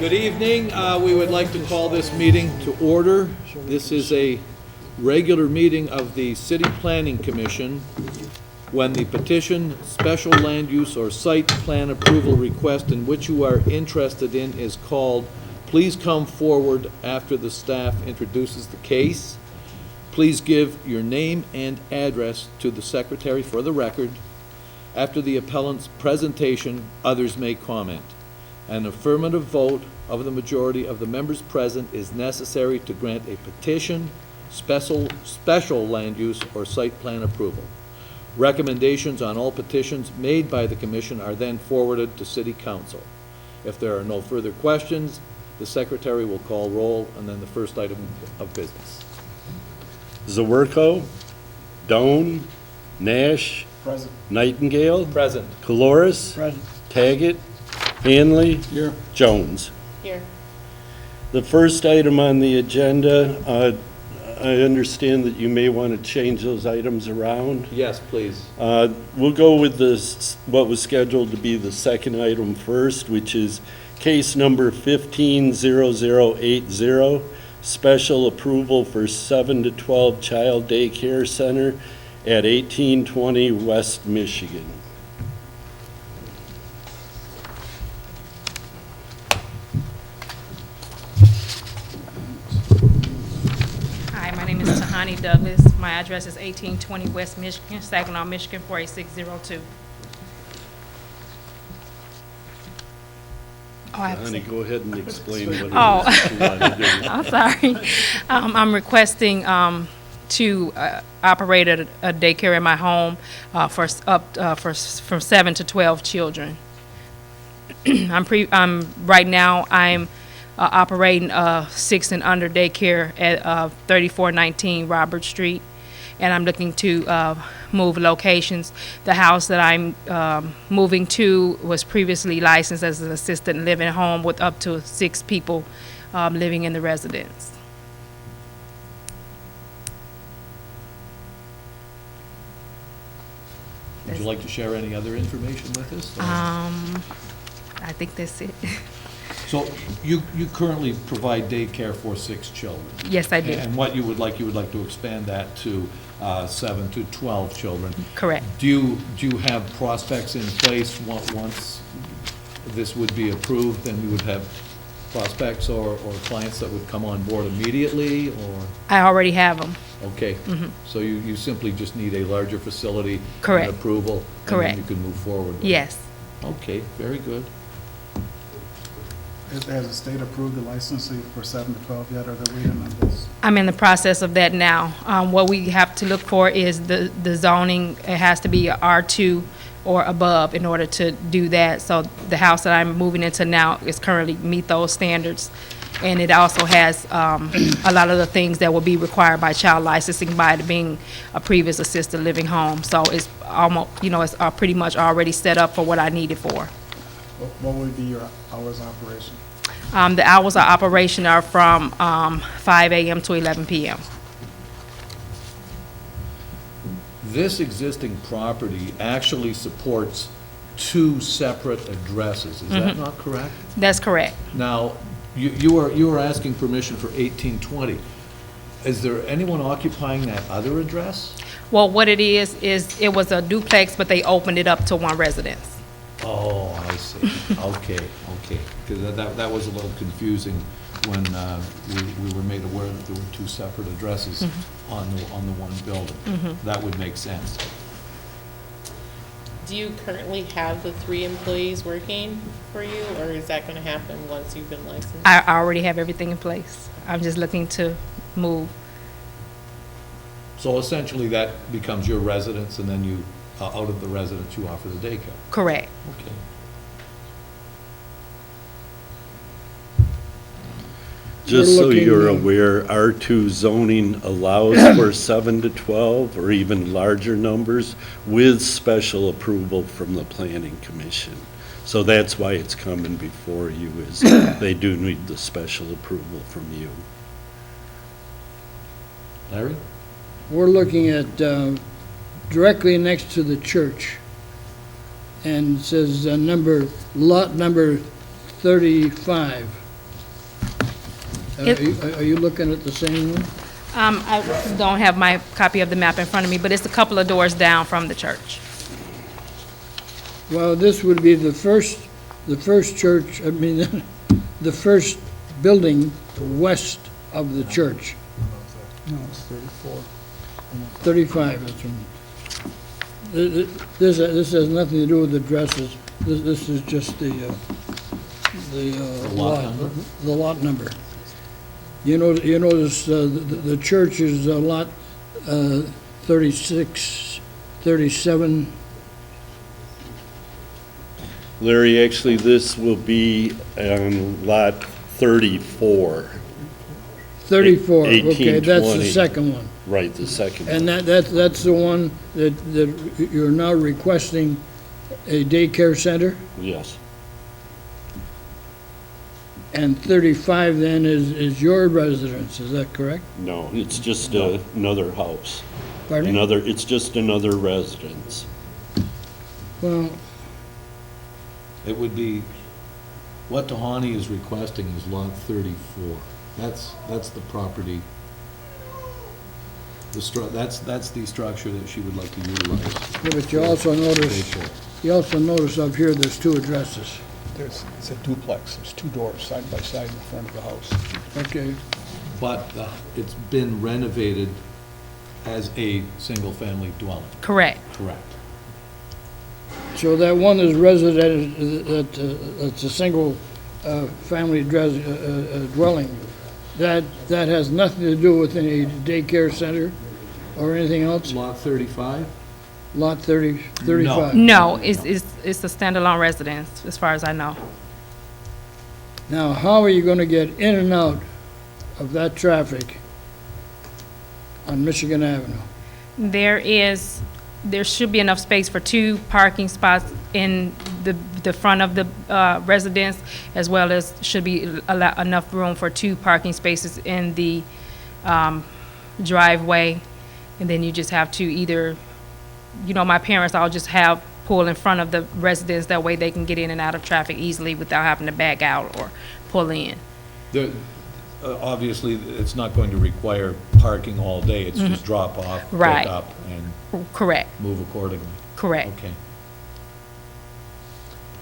Good evening. We would like to call this meeting to order. This is a regular meeting of the City Planning Commission when the petition, special land use, or site plan approval request in which you are interested in is called. Please come forward after the staff introduces the case. Please give your name and address to the secretary for the record. After the appellant's presentation, others may comment. An affirmative vote of the majority of the members present is necessary to grant a petition, special land use, or site plan approval. Recommendations on all petitions made by the commission are then forwarded to City Council. If there are no further questions, the secretary will call roll, and then the first item of business. Zawerko, Doan, Nash, Present. Nightingale, Present. Coloris, Present. Taggett, Hanley, Here. Jones. Here. The first item on the agenda, I understand that you may want to change those items around. Yes, please. We'll go with this, what was scheduled to be the second item first, which is case number 150080, special approval for 7 to 12 child daycare center at 1820 West Michigan. Hi, my name is Tahani Douglas. My address is 1820 West Michigan, Saginaw, Michigan, 48602. Oh, I have to Honey, say. go ahead and explain what it is Oh. that you want to do. I'm sorry. I'm requesting to operate a daycare in my home from 7 to 12 children. Right now, I'm operating a 6 and under daycare at 3419 Robert Street, and I'm looking to move locations. The house that I'm moving to was previously licensed as an assisted living home with up to 6 people living in the residence. Would you like to share any other information with us? I think that's it. So you currently provide daycare for 6 children? Yes, I do. And what you would like to expand that to 7 to 12 children? Correct. Do you have prospects in place once this would be approved, then you would have prospects or clients that would come on board immediately, or? I already have them. Okay. So you simply just need a larger facility? Correct. And approval? Correct. And then you can move forward with it? Yes. Okay, very good. Has the state approved the licensing for 7 to 12 yet, or are they waiting on this? I'm in the process of that now. What we have to look for is the zoning. It has to be a R2 or above in order to do that. So the house that I'm moving into now is currently meet those standards. And it also has a lot of the things that will be required by child licensing by it being a previous assisted living home. So it's almost, it's pretty much already set up for what I need it for. What would be your hours of operation? The hours of operation are from 5 a.m. to 11 p.m. This existing property actually supports 2 separate addresses, is that not correct? That's correct. Now, you are asking permission for 1820. Is there anyone occupying that other address? Well, what it is it was a duplex, but they opened it up to one residence. Oh, I see. Okay. Because that was a little confusing when we were made aware that there were 2 separate addresses on the one building. That would make sense. Do you currently have the 3 employees working for you, or is that going to happen once you've been licensed? I already have everything in place. I'm just looking to move. So essentially, that becomes your residence, and then you, out of the residence, you offer the daycare. Correct. Okay. Just so you're aware, R2 zoning allows for 7 to 12 or even larger numbers with special approval from the Planning Commission. So that's why it's coming before you, is they do need the special approval from you. Larry? We're looking at directly next to the church. And it says lot number 35. Are you looking at the same one? I don't have my copy of the map in front of me, but it's a couple of doors down from the church. Well, this would be the first church, the first building west of the church. No, it's 34. 35, that's one. This has nothing to do with the addresses. This is just the lot number? The lot number. You notice the church is lot 36, 37. Larry, actually, this will be on lot 34. 34, okay, that's the 1820. second one. Right, the second And one. that's the one that you're now requesting a daycare center? Yes, And 35 then is your residence, is that correct? no, it's just another house. Pardon me? It's just another residence. Well, It would be, what Tahani is requesting is lot 34. That's the property. That's the structure that she would like to utilize. yeah, but you also notice up here, there's two addresses. It's a duplex, there's two doors side by side in front of the house. Okay, But it's been renovated as a single-family dwelling. Correct. Correct. so that one is resident, it's a single family dwelling. That has nothing to do with any daycare center or anything else? Lot 35? Lot 35? No, it's a standalone residence, as far as I know. Now, how are you gonna get in and out of that traffic on Michigan Avenue? There should be enough space for 2 parking spots in the front of the residence, as well as should be enough room for 2 parking spaces in the driveway. And then you just have to either, my parents all just have pull in front of the residence, that way they can get in and out of traffic easily without having to back out or pull in. Obviously, it's not going to require parking all day. It's just drop off, pick Right. up, and Correct, move accordingly. correct. Okay.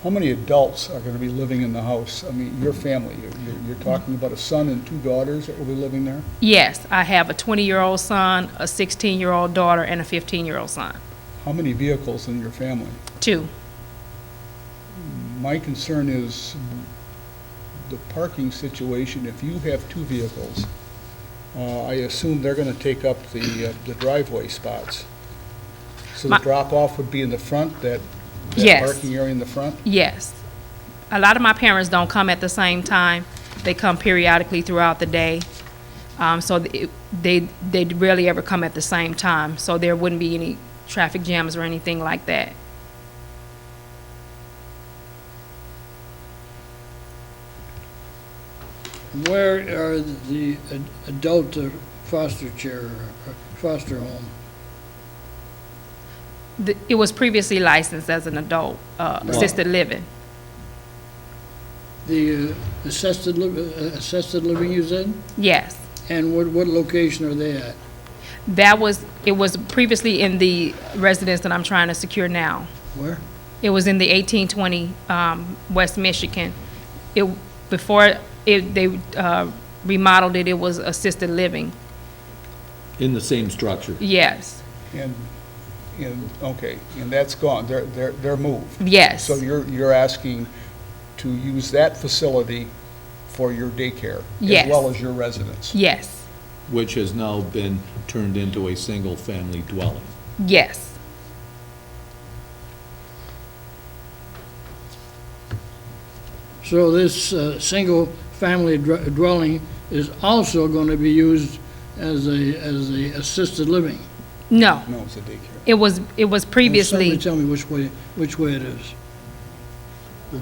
How many adults are going to be living in the house? I mean, your family, you're talking about a son and 2 daughters that will be living there? Yes, I have a 20-year-old son, a 16-year-old daughter, and a 15-year-old son. How many vehicles in your family? 2. My concern is the parking situation. If you have 2 vehicles, I assume they're going to take up the driveway spots. So the My- drop-off would be in the front, that Yes. parking area in the front? Yes. A lot of my parents don't come at the same time. They come periodically throughout the day. So they rarely ever come at the same time, so there wouldn't be any traffic jams or anything like that. Where are the adult foster care, foster home? It was previously licensed as an adult assisted living. The assisted living you said? Yes. And what location are they at? It was previously in the residence that I'm trying to secure now. Where? It was in the 1820 West Michigan. Before they remodeled it, it was assisted living. In the same structure. Yes, And, okay, and that's gone, they're moved. yes, So you're asking to use that facility for your daycare? Yes. As well as your residence? yes, Which has now been turned into a single-family dwelling. yes. So this single-family dwelling is also going to be used as a assisted living? No, No, it's a daycare. it was previously, Somebody tell me which way it is.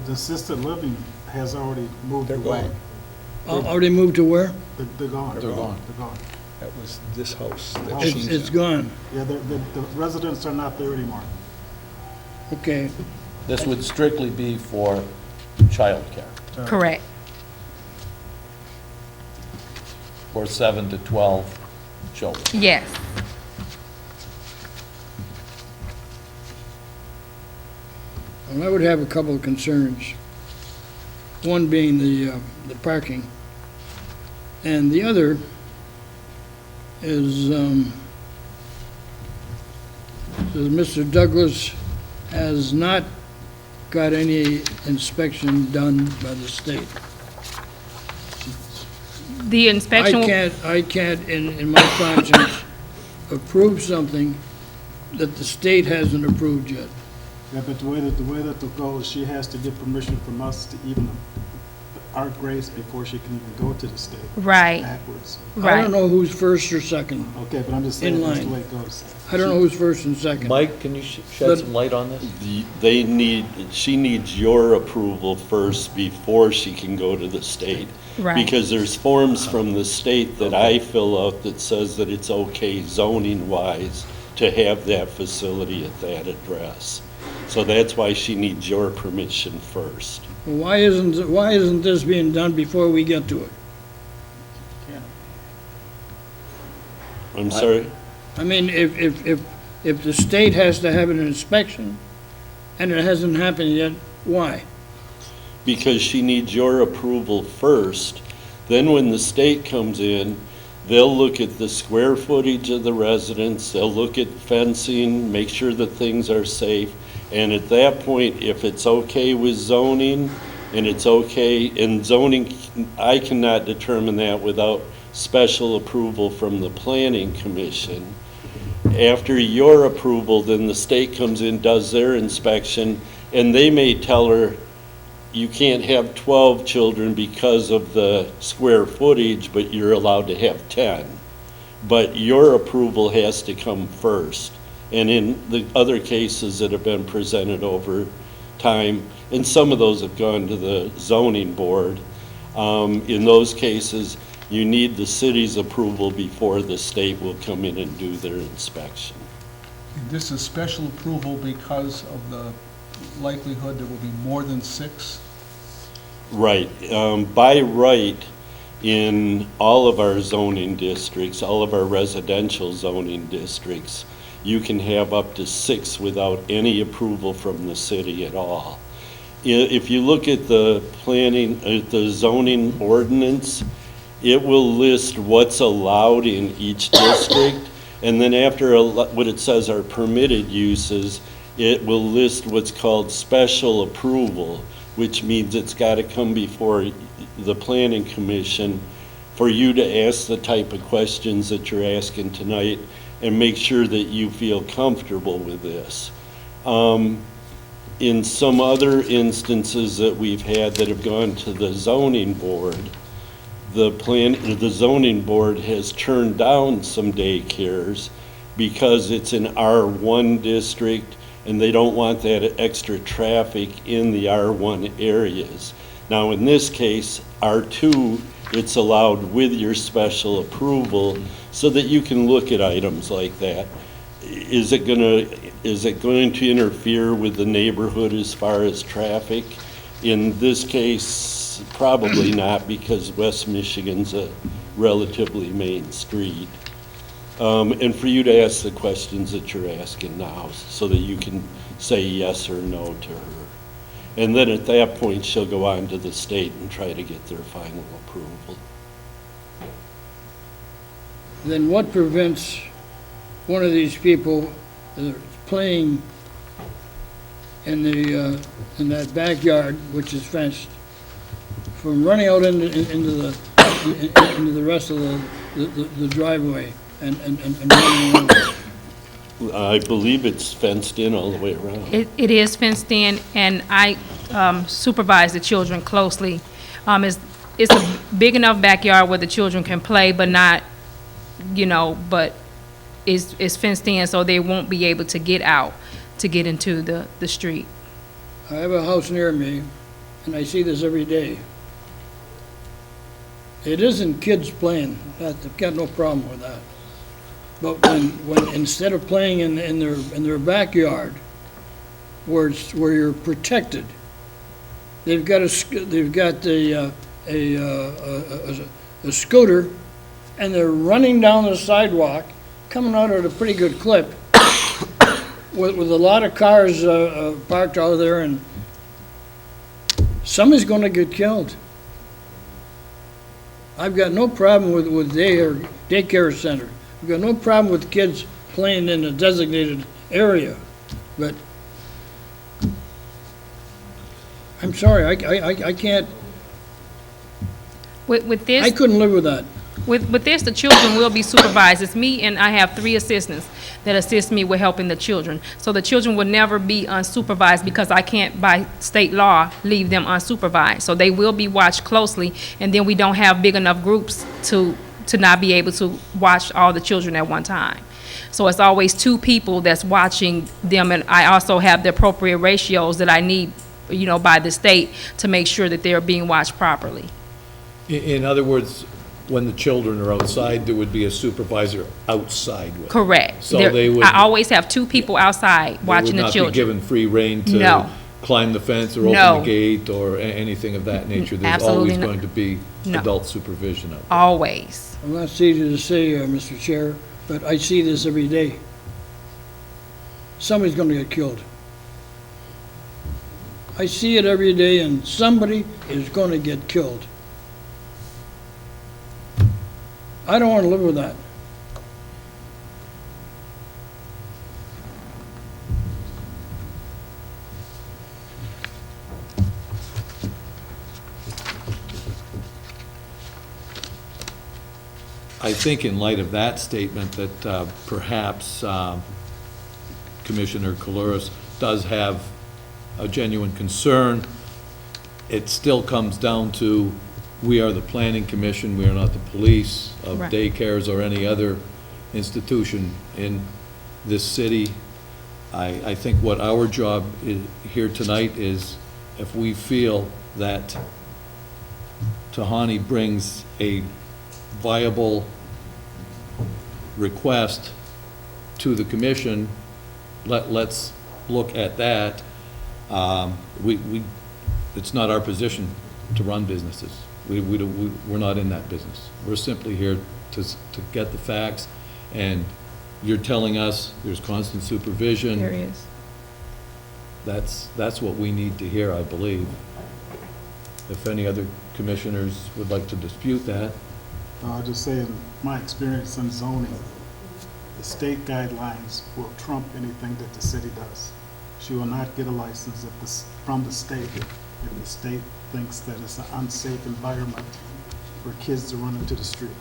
The assisted living has already moved They're away. gone. Already moved to where? They're gone. They're gone. They're gone. That was this house that Oh. she's It's in. gone. Yeah, the residents are not there anymore. Okay. This would strictly be for childcare. correct. for 7 to 12 children. Yes. And I would have a couple of concerns. One being the parking. And the other is, says Mr. Douglas has not got any inspection done by the state. The inspection. I can't, in my conscience, approve something that the state hasn't approved yet. Yeah, but the way that it goes, she has to get permission from us to even our grace before she can even go to the state. Right. Backwards. I Right. don't know who's first or second. Okay, but I'm just saying In that's the line. way it goes. I don't know who's first and second. Mike, can you shed But- some light on this? She needs your approval first before she can go to the state. Right. Because there's forms from the state that I fill out that says that it's okay zoning-wise to have that facility at that address. So that's why she needs your permission first. Why isn't this being done before we get to it? I'm sorry? I mean, if the state has to have an inspection and it hasn't happened yet, why? Because she needs your approval first. Then when the state comes in, they'll look at the square footage of the residence, they'll look at fencing, make sure that things are safe. And at that point, if it's okay with zoning, and it's okay, and zoning, I cannot determine that without special approval from the planning commission. After your approval, then the state comes in, does their inspection, and they may tell her, you can't have 12 children because of the square footage, but you're allowed to have 10. But your approval has to come first. And in the other cases that have been presented over time, and some of those have gone to the zoning board, in those cases, you need the city's approval before the state will come in and do their inspection. This is special approval because of the likelihood there will be more than 6? Right. By right, in all of our zoning districts, all of our residential zoning districts, you can have up to 6 without any approval from the city at all. If you look at the planning, at the zoning ordinance, it will list what's allowed in each district, and then after what it says are permitted uses, it will list what's called special approval, which means it's got to come before the planning commission for you to ask the type of questions that you're asking tonight and make sure that you feel comfortable with this. In some other instances that we've had that have gone to the zoning board, the zoning board has turned down some daycares because it's an R1 district and they don't want that extra traffic in the R1 areas. Now, in this case, R2, it's allowed with your special approval so that you can look at items like that. Is it going to interfere with the neighborhood as far as traffic? In this case, probably not, because West Michigan's a relatively main street. And for you to ask the questions that you're asking now so that you can say yes or no to her. And then at that point, she'll go on to the state and try to get their final approval. Then what prevents one of these people playing in that backyard, which is fenced, from running out into the rest of the driveway and running around? I believe it's fenced in all the way around. It is fenced in, and I supervise the children closely. It's a big enough backyard where the children can play, but not, but it's fenced in, so they won't be able to get out to get into the street. I have a house near me, and I see this every day. It isn't kids playing, I've got no problem with that. But when instead of playing in their backyard, where you're protected, they've got a scooter and they're running down the sidewalk, coming out at a pretty good clip, with a lot of cars parked out there, and somebody's gonna get killed. I've got no problem with daycare center. I've got no problem with kids playing in a designated area, but I'm sorry, I can't, With this. I couldn't live with that. With this, the children will be supervised. It's me, and I have 3 assistants that assist me with helping the children. So the children will never be unsupervised because I can't, by state law, leave them unsupervised. So they will be watched closely, and then we don't have big enough groups to not be able to watch all the children at one time. So it's always 2 people that's watching them, and I also have the appropriate ratios that I need, by the state to make sure that they're being watched properly. In other words, when the children are outside, there would be a supervisor outside with them. Correct. So There- they would. I always have 2 people outside watching the They would not be children. given free rein to No. climb the fence or open No. the gate or anything of that nature. There's Absolutely always not. going to be No. adult supervision of it. Always. I'm not easy to say, Mr. Chair, but I see this every day. Somebody's gonna get killed. I see it every day, and somebody is gonna get killed. I don't wanna live with that. I think in light of that statement that perhaps Commissioner Coloris does have a genuine concern. It still comes down to, we are the planning commission, we are not the police of Right. daycares or any other institution in this city. I think what our job here tonight is, if we feel that Tahani brings a viable request to the commission, let's look at that. It's not our position to run businesses. We're not in that business. We're simply here to get the facts, and you're telling us there's constant supervision. There is. That's what we need to hear, I believe. If any other commissioners would like to dispute that. I'll just say, in my experience in zoning, the state guidelines will trump anything that the city does. She will not get a license from the state if the state thinks that it's an unsafe environment for kids to run into the street.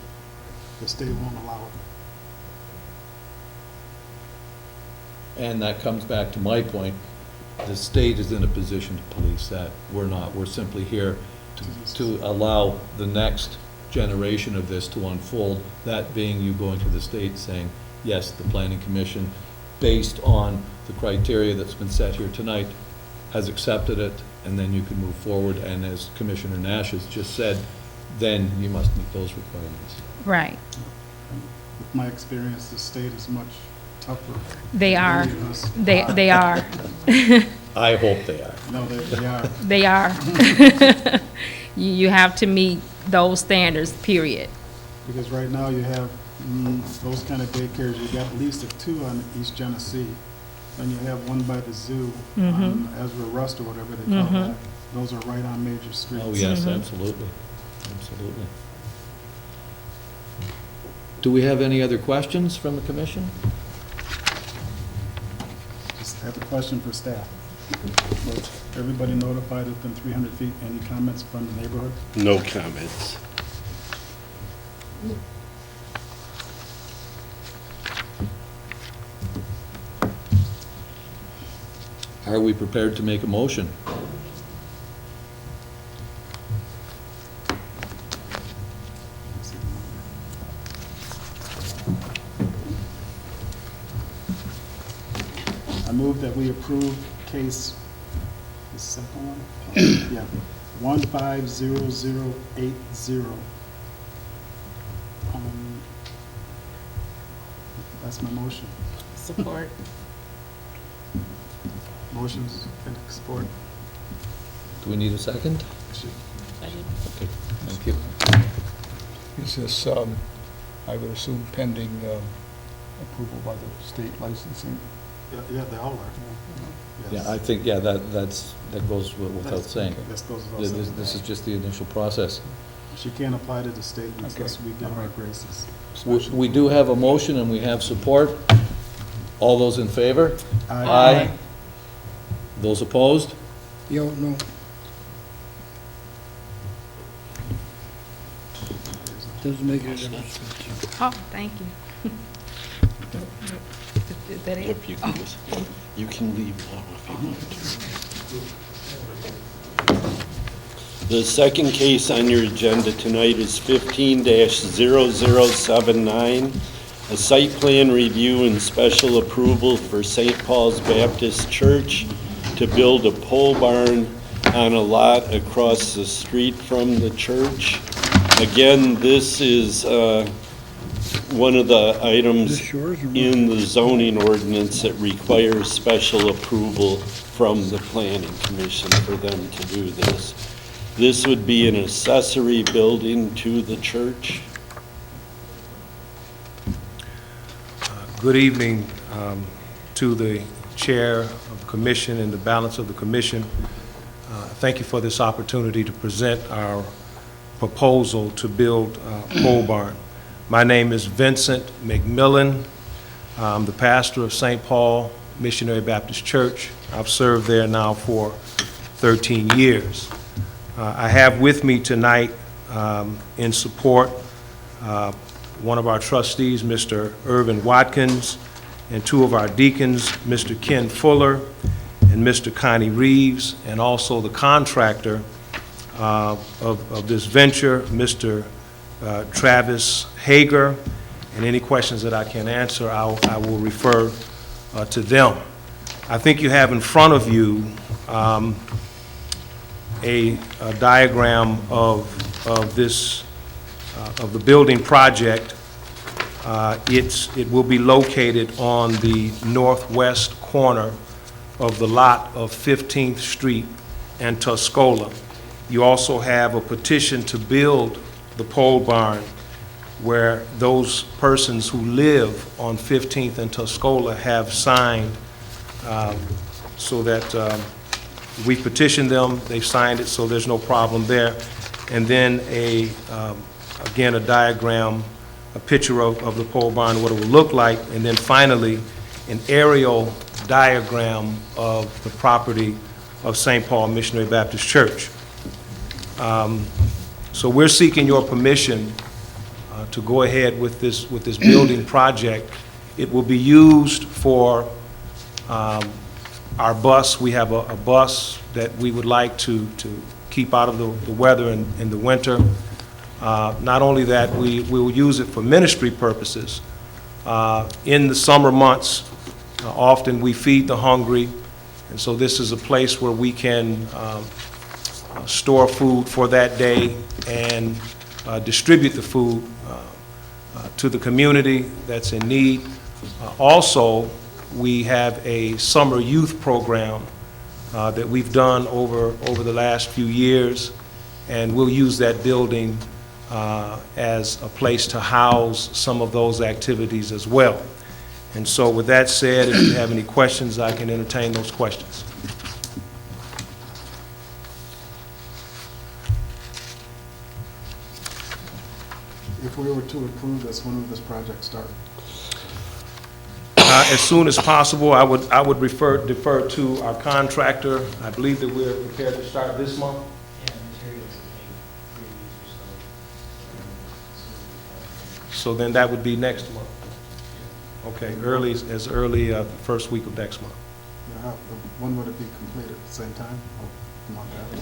The state won't allow it. And that comes back to my point, the state is in a position to police that. We're not. We're simply here to allow the next generation of this to unfold, that being you going to the state saying, yes, the planning commission, based on the criteria that's been set here tonight, has accepted it, and then you can move forward, and as Commissioner Nash has just said, then you must meet those requirements. Right. With my experience, the state is much tougher. They are. than us. They are. I hope they are. No, they are. They are. You have to meet those standards, period. Because right now you have those kind of daycares, you got at least 2 on East Genesee. Then you have one by the zoo, on Ezra Rust or whatever they call that. Those are right on major streets. Oh, yes, absolutely, absolutely. Do we have any other questions from the commission? Just have a question for staff. Was everybody notified within 300 feet? Any comments from the neighborhood? No comments. Are we prepared to make a motion? I move that we approve case, the second one? Yeah, 150080. That's my motion. Support. Motions and support. Do we need a second? I did. Okay, thank you. Is this I would assume pending approval by the state licensing. Yeah, they all are. Yes. Yeah, I think, yeah, that goes without saying. This goes without This saying. this is just the initial process. She can't apply to the state unless Okay. we give her graces. We do have a motion and we have support. All those in favor? Aye. Those opposed? No. Doesn't make any difference. Oh, thank you. Is that it? Yep, you can leave now if you want to. The second case on your agenda tonight is 15-0079, a site plan review and special approval for St. Paul's Baptist Church to build a pole barn on a lot across the street from the church. Again, this is one of the items This yours or mine? in the zoning ordinance that requires special approval from the planning commission for them to do this. This would be an accessory building to the church. Good evening to the chair of the commission and the balance of the commission. Thank you for this opportunity to present our proposal to build a pole barn. My name is Vincent McMillan. I'm the pastor of St. Paul Missionary Baptist Church. I've served there now for 13 years. I have with me tonight in support one of our trustees, Mr. Irvin Watkins, and two of our deacons, Mr. Ken Fuller and Mr. Connie Reeves, and also the contractor of this venture, Mr. Travis Hager. And any questions that I can answer, I will refer to them. I think you have in front of you a diagram of this of the building project. It will be located on the northwest corner of the lot of 15th Street and Tuscola. You also have a petition to build the pole barn where those persons who live on 15th and Tuscola have signed so that we petitioned them, they've signed it, so there's no problem there. And then again, a diagram, a picture of the pole barn, what it will look like, and then finally, an aerial diagram of the property of St. Paul Missionary Baptist Church. So we're seeking your permission to go ahead with this building project. It will be used for our bus. We have a bus that we would like to keep out of the weather in the winter. Not only that, we will use it for ministry purposes. In the summer months, often we feed the hungry, and so this is a place where we can store food for that day and distribute the food to the community that's in need. Also, we have a summer youth program that we've done over the last few years, and we'll use that building as a place to house some of those activities as well. And so with that said, if you have any questions, I can entertain those questions. If we were to approve this, when would this project start? As soon as possible, I would defer to our contractor. I believe that we're prepared to start this month. Yeah, materials will take 3 weeks or so. So then that would be next month. Okay, as early first week of next month. Yeah, when would it be completed? At the same time? Or a month after?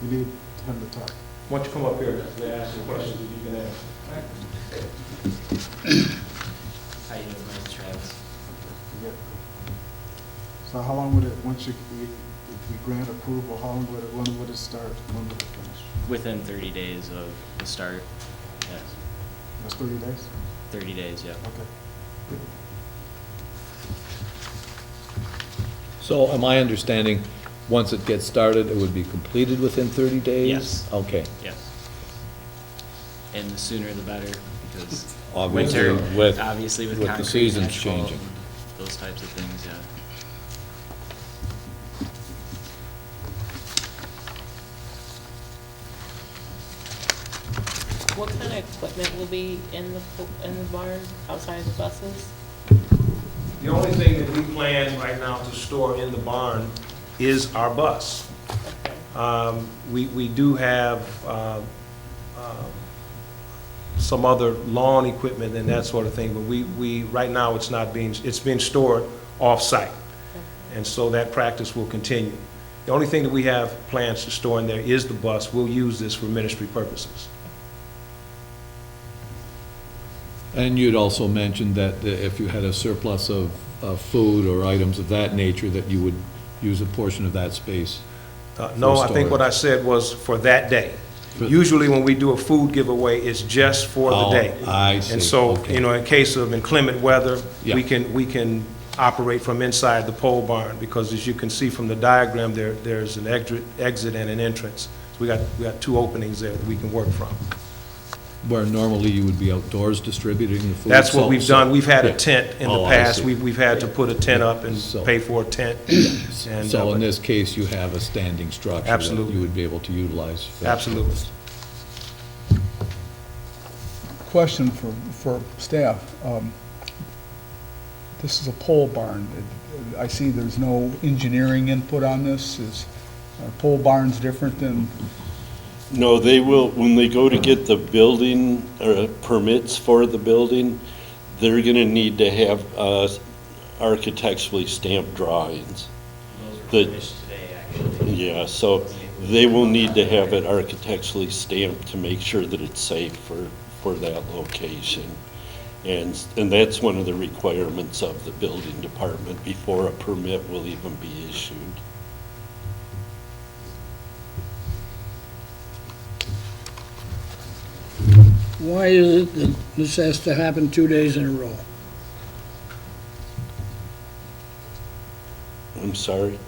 You need him to talk. Why don't you come up here, may I ask you questions that you can ask? How you doing, my name's Travis. Yeah. So how long would it, once if we grant approval, how long would it, when would it start? When would it finish? Within 30 days of the start, yes. That's 30 days? 30 days, yeah. Okay. So am I understanding, once it gets started, it would be completed within 30 days? Yes. Okay. Yes. And the sooner the better. because Obviously, winter, with, obviously with with the concrete, seasons asphalt, changing. those types of things, yeah. What kind of equipment will be in the barn outside the buses? The only thing that we plan right now to store in the barn is our bus. We do have some other lawn equipment and that sort of thing, but right now, it's being stored off-site. And so that practice will continue. The only thing that we have plans to store in there is the bus. We'll use this for ministry purposes. And you'd also mentioned that if you had a surplus of food or items of that nature, that you would use a portion of that space. No, For I think what I storage. said was for that day. For- Usually when we do a food giveaway, it's just for the Oh, day. I see. And so, Okay. in case of inclement weather, Yeah. we can operate from inside the pole barn, because as you can see from the diagram, there's an exit and an entrance. So we got two openings there that we can work from. Where normally you would be outdoors distributing the food. That's what So- we've so- done. We've had a yeah. tent in the Oh, I past. see. We've had to put a tent up and So- pay for a tent. And, So in but- this case, you have a standing structure. Absolutely. That you would be able to utilize. for that Absolutely. purpose. Question for staff. This is a pole barn. I see there's no engineering input on this. Are pole barns different than, No, they will, when they go to get the building, permits for the building, they're gonna need to have, architecturally stamped drawings. Those were The- finished today, actually. Yeah, so they will need to have it architecturally stamped to make sure that it's safe for that location. And that's one of the requirements of the building department before a permit will even be issued. Why is it that this has to happen 2 days in a row? I'm sorry?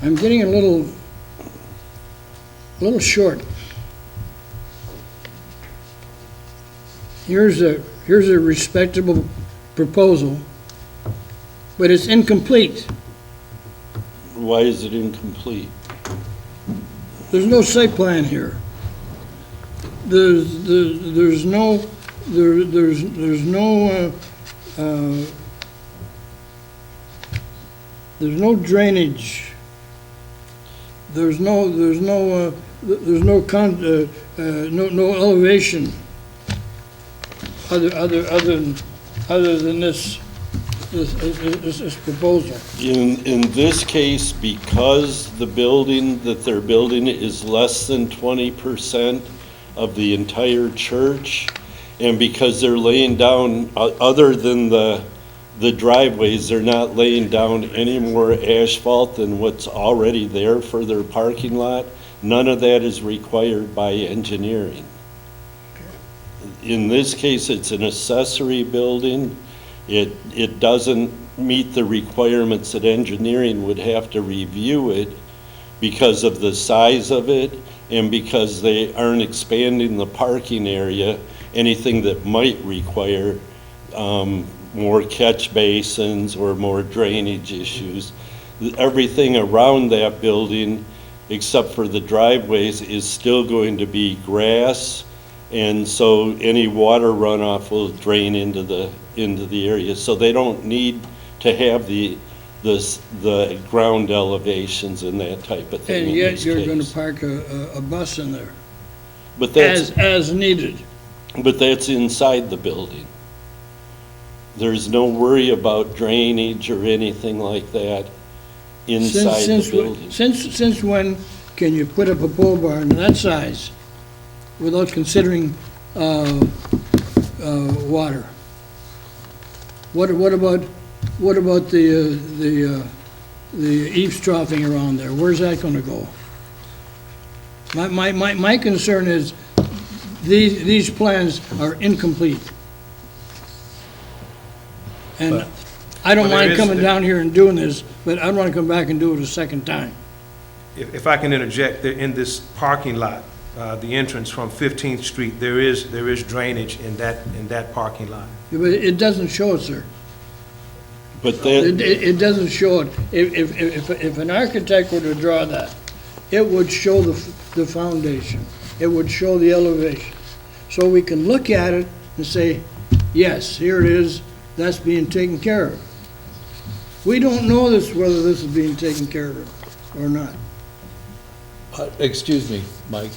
I'm getting a little short. Here's a respectable proposal, but it's incomplete. Why is it incomplete? There's no site plan here. There's no drainage. There's no elevation other than this proposal. In this case, because the building that they're building is less than 20% of the entire church, and because they're laying down, other than the driveways, they're not laying down any more asphalt than what's already there for their parking lot, none of that is required by engineering. In this case, it's an accessory building. It doesn't meet the requirements that engineering would have to review it because of the size of it and because they aren't expanding the parking area, anything that might require more catch basins or more drainage issues. Everything around that building, except for the driveways, is still going to be grass, and so any water runoff will drain into the area. So they don't need to have the ground elevations and that type of thing And in yet this you're gonna case. park a bus in there, But that's, as needed. but that's inside the building. There's no worry about drainage or anything like that inside the building. Since when can you put up a pole barn that size without considering water? What about the eavesdropping around there? Where's that gonna go? My concern is these plans are incomplete. And I don't Well, there mind is- coming down here and doing this, but I don't wanna come back and do it a second time. If I can interject, in this parking lot, the entrance from 15th Street, there is drainage in that parking lot. But it doesn't show it, sir. But that, It doesn't show it. If an architect were to draw that, it would show the foundation. It would show the elevation. So we can look at it and say, yes, here it is, that's being taken care of. We don't know whether this is being taken care of or not. Excuse me, Mike,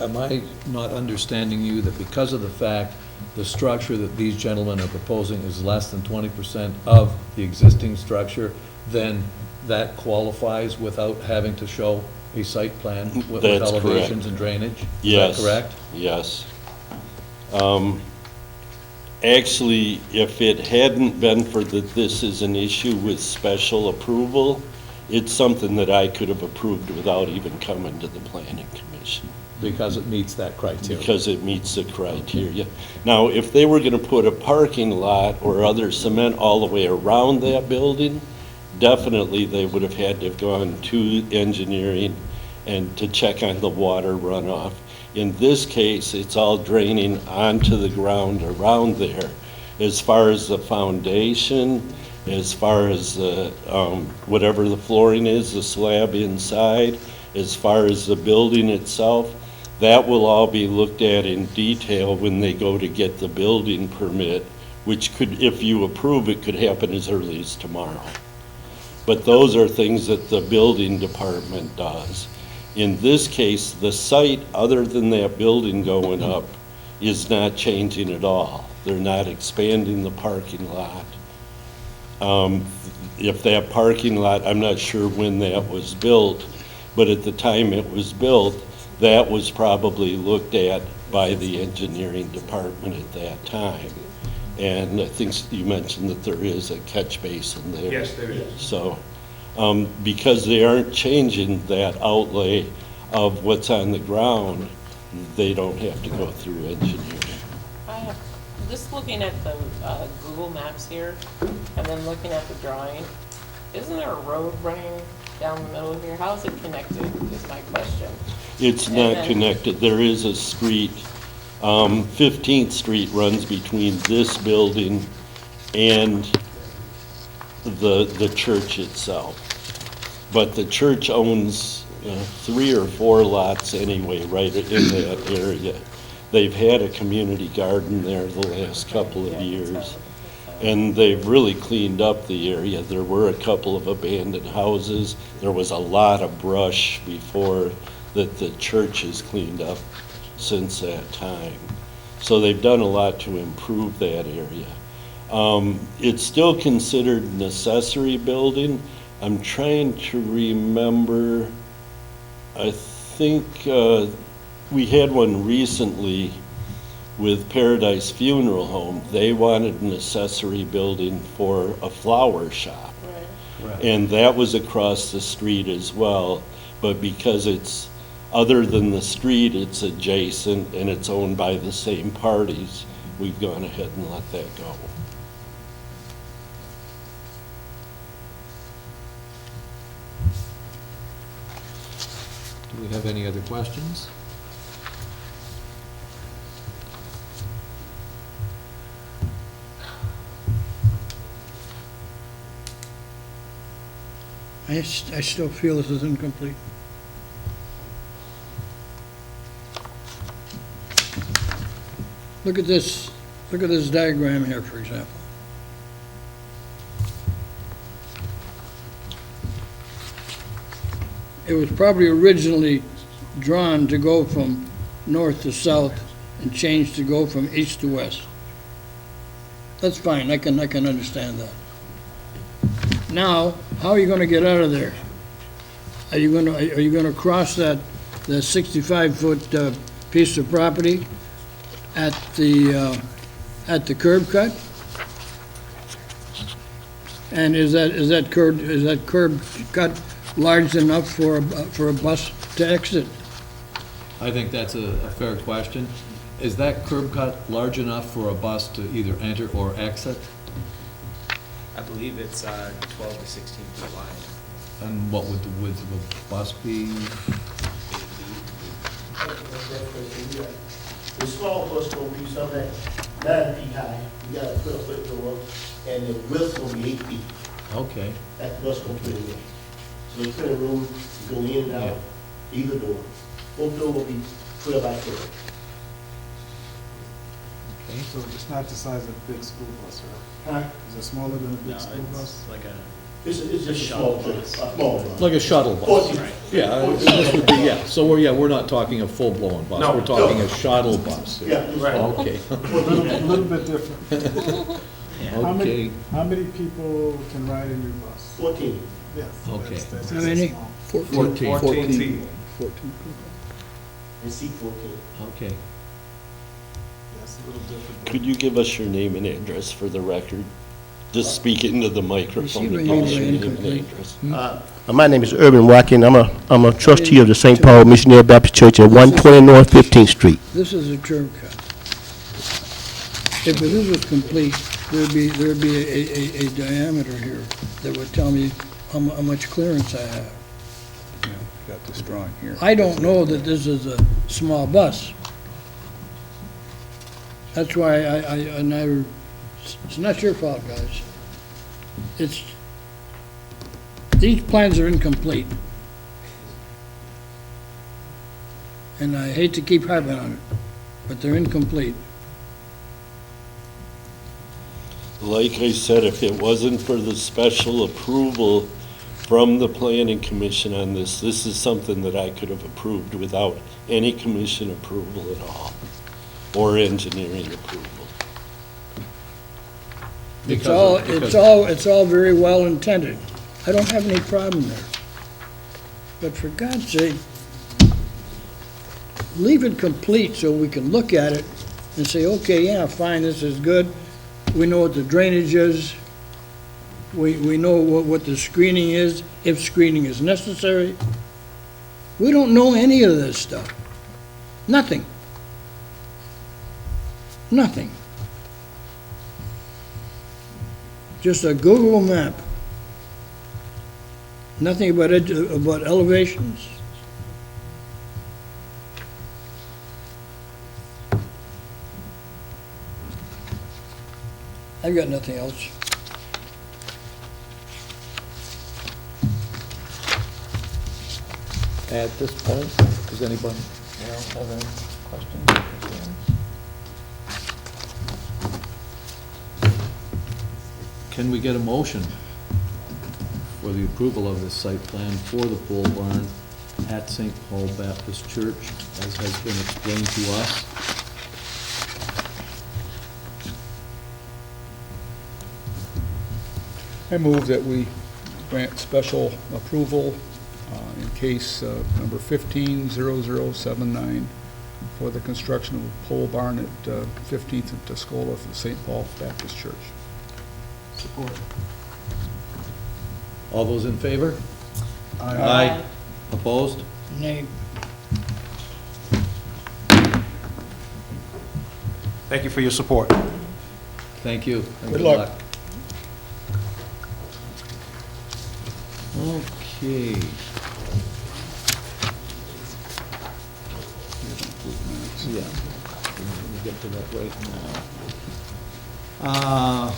am I not understanding you that because of the fact the structure that these gentlemen are proposing is less than 20% of the existing structure, then that qualifies without having to show a site plan with That's elevations correct. and drainage? yes. Is that correct? Yes. Actually, if it hadn't been for that this is an issue with special approval, it's something that I could have approved without even coming to the planning commission, Because it meets that criteria. because it meets the criteria. Now, if they were gonna put a parking lot or other cement all the way around that building, definitely they would have had to have gone to engineering and to check on the water runoff. In this case, it's all draining onto the ground around there. As far as the foundation, as far as the, whatever the flooring is, the slab inside, as far as the building itself, that will all be looked at in detail when they go to get the building permit, which could, if you approve, it could happen as early as tomorrow. But those are things that the building department does. In this case, the site, other than that building going up, is not changing at all. They're not expanding the parking lot. If that parking lot, I'm not sure when that was built, but at the time it was built, that was probably looked at by the engineering department at that time. And I think you mentioned that there is a catch basin there. Yes, there is. So, because they aren't changing that outlay of what's on the ground, they don't have to go through engineering. Just looking at the Google Maps here, and then looking at the drawing, isn't there a road running down the middle of here? How is it connected, is my question. It's And not then- connected. There is a street, 15th Street runs between this building and the church itself. But the church owns 3 or 4 lots anyway, right in that area. They've had a community garden there the last couple of years, and they've really cleaned up the area. There were a couple of abandoned houses. There was a lot of brush before that the church has cleaned up since that time. So they've done a lot to improve that area. It's still considered an accessory building. I'm trying to remember, I think we had one recently with Paradise Funeral Home. They wanted an accessory building for a flower shop. Right. And that was across the street as well, but because it's, other than the street, it's adjacent and it's owned by the same parties, we've gone ahead and let that go. Do we have any other questions? I still feel this is incomplete. Look at this diagram here, for example. It was probably originally drawn to go from north to south and changed to go from east to west. That's fine, I can understand that. Now, how are you gonna get out of there? Are you gonna cross the 65-foot piece of property at the curb cut? And is that curb cut large enough for a bus to exit? I think that's a fair question. Is that curb cut large enough for a bus to either enter or exit? I believe it's 12 to 16 feet wide. And what would the width of a bus be? something like 9 feet high. You got a 12-foot door, and the width's gonna be 8 feet. Okay. That's what's gonna put in there. So the printer room, you go in and out, either door. Both door will be 12 by 12. So it's not the size of a big school bus, right? Huh? Is it smaller than a No, big school bus? it's like a, It's just a shuttle small, bus. a small bus. Like a shuttle bus. 14. Yeah, this would be, yeah, so we're not talking a full-blown bus, No. we're talking a shuttle bus. Yeah, right. Okay, A little bit different. okay, How many people can ride in your bus? 14. Yes. Okay. That's How many? small. 14 people. 14 people. And seat 14. okay. Yes, a little different. Could you give us your name and address for the record? Just speak into the microphone and Receiver give us your usually name and incomplete. address. My name is Urban Watkins. I'm a trustee of the St. Paul Missionary Baptist Church at 120 North 15th Street. This is a curb cut. If this was complete, there'd be a diameter here that would tell me how much clearance I have. Yeah, got this drawing here. I don't know that this is a small bus. That's why it's not your fault, guys. These plans are incomplete. And I hate to keep harping on it, but they're incomplete. Like I said, if it wasn't for the special approval from the planning commission on this, this is something that I could have approved without any commission approval at all, or engineering approval. It's Because- all very well intended. I don't have any problem there. But for God's sake, leave it complete so we can look at it and say, okay, yeah, fine, this is good. We know what the drainage is. We know what the screening is, if screening is necessary. We don't know any of this stuff. Nothing. Nothing. Just a Google map. Nothing about elevations. I've got nothing else. At this point, does anybody else have any questions or concerns? Can we get a motion for the approval of this site plan for the pole barn at St. Paul Baptist Church, as has been explained to us? I move that we grant special approval in case number 150079 for the construction of a pole barn at 15th and Tuscola for the St. Paul Baptist Church. Support. All those in favor? Aye. Opposed? Nay. Thank you for your support. Thank you. and Good luck. Okay. Yeah, let me get to that right now.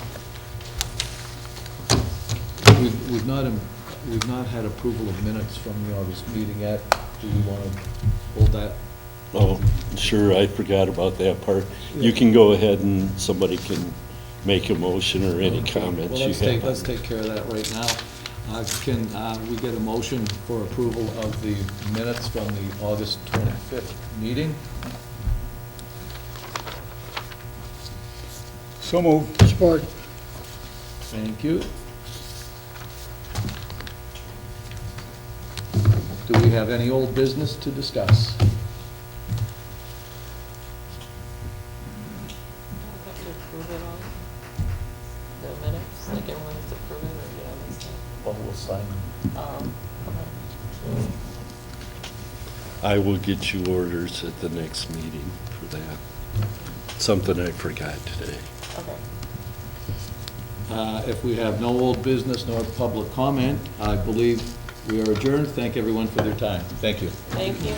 We've not had approval of minutes from the August meeting yet. Do we want to hold that? Oh, sure, I forgot about that part. You can go ahead and somebody can make a motion or any Okay, comments well, you have. let's take care of that right now. Can we get a motion for approval of the minutes from the August 25th meeting? So moved. Support. Thank you. Do we have any old business to discuss? Have to approve it all? The minutes, like everyone has to approve it, or do you understand? Well, we'll sign them. Okay. I will get you orders at the next meeting for that. Something I forgot today. Okay. If we have no old business nor public comment, I believe we are adjourned. Thank everyone for their time. Thank you. Thank you.